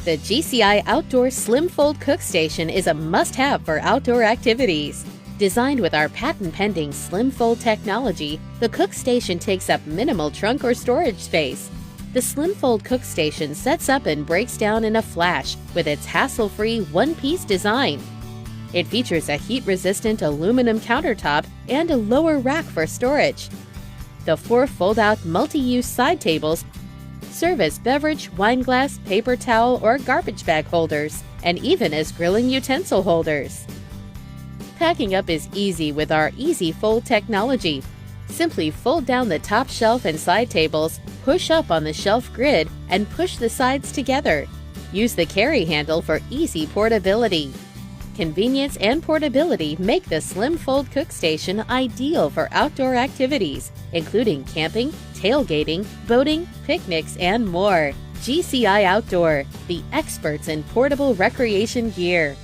The GCI Outdoor Slim Fold Cook Station is a must-have for outdoor activities. Designed with our patent-pending Slim Fold technology, the Cook Station takes up minimal trunk or storage space. The Slim Fold Cook Station sets up and breaks down in a flash with its hassle-free one-piece design. It features a heat-resistant aluminum countertop and a lower rack for storage. The 4 fold-out multi-use side tables serve as beverage, wine glass, paper towel, or garbage bag holders, and even as grilling utensil holders. Packing up is easy with our Easy Fold technology. Simply fold down the top shelf and side tables, push up on the shelf grid, and push the sides together. Use the carry handle for easy portability. Convenience and portability make the Slim Fold Cook Station ideal for outdoor activities, including camping, tailgating, boating, picnics, and more. GCI Outdoor, the experts in portable recreation gear.